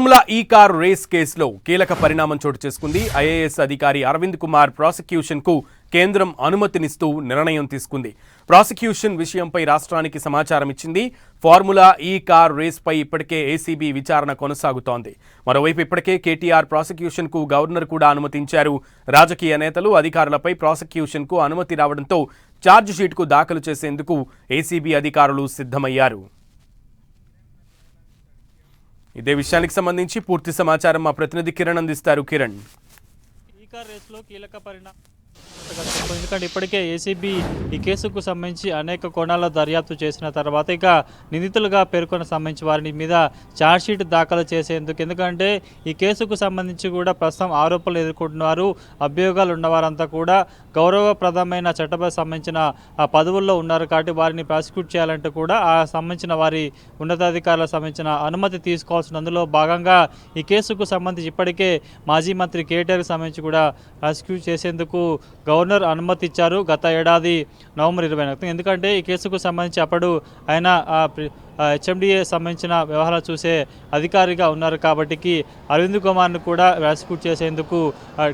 Formula ఈ car race కేసులో కీలక పరిణామం చోటు చేసుకుంది. ఐఏఎస్ అధికారి అరవింద్ కుమార్ ప్రాసిక్యూషన్ కు కేంద్రం అనుమతినిస్తూ నిర్ణయం తీసుకుంది. ప్రాసిక్యూషన్ విషయంపై రాష్ట్రానికి సమాచారం ఇచ్చింది. ఫార్ములా ఈ కార్ రేస్ పై ఇప్పటికే ఏసీబీ విచారణ కొనసాగుతోంది. మరోవైపు ఇప్పటికే కేటీఆర్ ప్రాసిక్యూషన్ కు గవర్నర్ కూడా అనుమతించారు. రాజకీయ నేతలు అధికారులపై ప్రాసిక్యూషన్ కు అనుమతి రావడంతో ఛార్జ్ షీట్ కు దాఖలు చేసేందుకు ఏసీబీ అధికారులు సిద్ధమయ్యారు. ఇదే విషయానికి సంబంధించి పూర్తి సమాచారం మా ప్రతినిధి కిరణ్ అందిస్తారు. కిరణ్, ఈ కార్ రేసులో కీలక పరిణామం ఎందుకంటే ఇప్పటికే ఏసీబీ ఈ కేసుకు సంబంధించి అనేక కోణాల్లో దర్యాప్తు చేసిన తర్వాత ఇక నిందితులుగా పేర్కొన్న సంబంధించి వారి మీద ఛార్జ్షీట్ దాఖలు చేసేందుకు, ఎందుకంటే ఈ కేసుకు సంబంధించి కూడా ప్రస్తుతం ఆరోపణలు ఎదుర్కొంటున్నారు. అభియోగాలు ఉన్నవారంతా కూడా గౌరవప్రదమైన చట్టబద్ధ సంబంధించిన పదవుల్లో ఉన్నారు కాబట్టి వారిని ప్రాసిక్యూట్ చేయాలంటే కూడా ఆ సంబంధించిన వారి ఉన్నతాధికారులకు సంబంధించిన అనుమతి తీసుకోవాల్సిన అందులో భాగంగా ఈ కేసుకు సంబంధించి ఇప్పటికే మాజీ మంత్రి కేటీఆర్కి సంబంధించి కూడా ప్రాసిక్యూట్ చేసేందుకు గవర్నర్ అనుమతి ఇచ్చారు గత ఏడాది నవంబర్ 20. ఎందుకంటే ఈ కేసుకు సంబంధించి అప్పుడు ఆయన హెచ్ఎండిఏ సంబంధించిన వ్యవహారాలు చూసే అధికారిగా ఉన్నారు కాబట్టి అరవింద్ కుమార్ను కూడా ప్రాసిక్యూట్ చేసేందుకు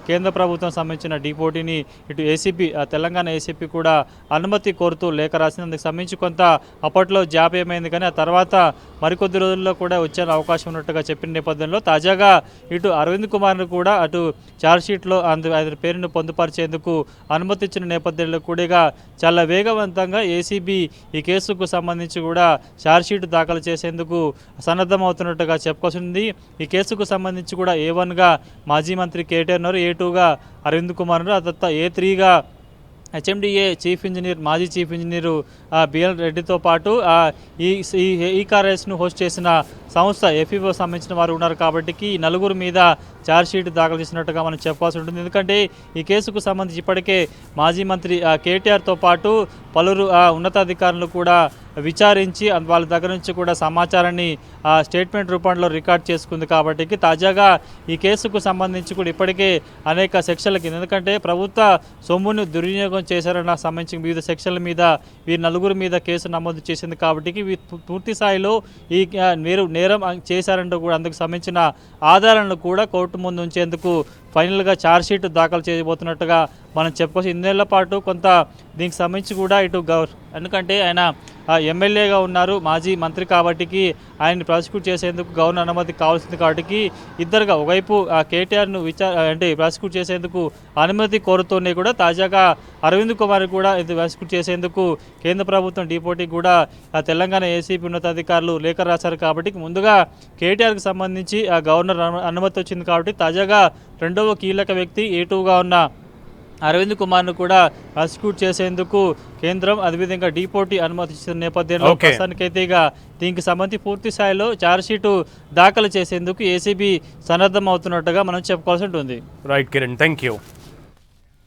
కేంద్ర ప్రభుత్వం సంబంధించిన డిపోటీని ఇటు ఏసీపీ తెలంగాణ ఏసీపీ కూడా అనుమతి కోరుతూ లేఖ రాసింది. అందుకు సంబంధించి కొంత అప్పట్లో జాప్యమైంది, కానీ ఆ తర్వాత మరికొద్ది రోజుల్లో కూడా వచ్చే అవకాశం ఉన్నట్టుగా చెప్పిన నేపథ్యంలో తాజాగా ఇటు అరవింద్ కుమార్ను కూడా అటు ఛార్జ్షీట్లో ఆయన పేరును పొందుపరిచేందుకు అనుమతి ఇచ్చిన నేపథ్యంలో కూడా చాలా వేగవంతంగా ఏసీబీ ఈ కేసుకు సంబంధించి కూడా ఛార్జ్షీట్ దాఖలు చేసేందుకు సన్నద్ధమవుతున్నట్టుగా చెప్పుకొస్తుంది. ఈ కేసుకు సంబంధించి కూడా A1గా మాజీ మంత్రి కేటీఆర్ ఉన్నారు, A2గా అరవింద్ కుమార్ ఉన్నారు, ఆ తర్వాత A3గా హెచ్ఎండిఏ చీఫ్ ఇంజనీర్ మాజీ చీఫ్ ఇంజనీరు బిఎల్ రెడ్డితో పాటు ఈ కార్ రేస్ను హోస్ట్ చేసిన సంస్థ ఎఫ్ఈఓ సంబంధించిన వారు ఉన్నారు కాబట్టి ఈ నలుగురు మీద ఛార్జ్షీట్ దాఖలు చేసినట్టుగా మనం చెప్పాల్సి ఉంటుంది. ఎందుకంటే ఈ కేసుకు సంబంధించి ఇప్పటికే మాజీ మంత్రి కేటీఆర్తో పాటు పలువురు ఉన్నతాధికారులు కూడా విచారించి వాళ్ళ దగ్గర నుంచి కూడా సమాచారాన్ని స్టేట్మెంట్ రూపంలో రికార్డ్ చేసుకుంది కాబట్టి తాజాగా ఈ కేసుకు సంబంధించి కూడా ఇప్పటికే అనేక సెక్షన్ల కింద, ఎందుకంటే ప్రభుత్వ సొమ్మును దుర్వినియోగం చేశారన్న సంబంధించి వివిధ సెక్షన్ల మీద వీరి నలుగురు మీద కేసు నమోదు చేసింది కాబట్టి పూర్తి స్థాయిలో ఈ నేరం చేశారంటూ కూడా అందుకు సంబంధించిన ఆధారాలను కూడా కోర్టు ముందు ఉంచేందుకు ఫైనల్గా ఛార్జ్షీట్ దాఖలు చేయబోతున్నట్టుగా మనం చెప్పుకోవచ్చు. 2 నెలల పాటు కొంత దీనికి సంబంధించి కూడా ఇటు ఎందుకంటే ఆయన ఎమ్మెల్యేగా ఉన్నారు, మాజీ మంత్రి కాబట్టి ఆయన్ని ప్రాసిక్యూట్ చేసేందుకు గవర్నర్ అనుమతి కావాల్సింది కాబట్టి ఇద్దరుగా ఒకవైపు కేటీఆర్ను ప్రాసిక్యూట్ చేసేందుకు అనుమతి కోరుతూనే కూడా తాజాగా అరవింద్ కుమార్ కూడా ఇది ప్రాసిక్యూట్ చేసేందుకు కేంద్ర ప్రభుత్వం డిపోటీ కూడా తెలంగాణ ఏసీపీ ఉన్నతాధికారులు లేఖ రాశారు కాబట్టి ముందుగా కేటీఆర్కి సంబంధించి గవర్నర్ అనుమతి వచ్చింది కాబట్టి తాజాగా రెండవ కీలక వ్యక్తి A2గా ఉన్న అరవింద్ కుమార్ను కూడా ప్రాసిక్యూట్ చేసేందుకు కేంద్రం అదేవిధంగా డిపోటీ అనుమతించిన నేపథ్యంలో ప్రస్తుతానికైతే ఇక దీనికి సంబంధించి పూర్తి స్థాయిలో ఛార్జ్షీట్ దాఖలు చేసేందుకు ఏసీబీ సన్నద్ధం అవుతున్నట్టుగా మనం చెప్పుకోవాల్సి ఉంటుంది. Right Kiran, thank you.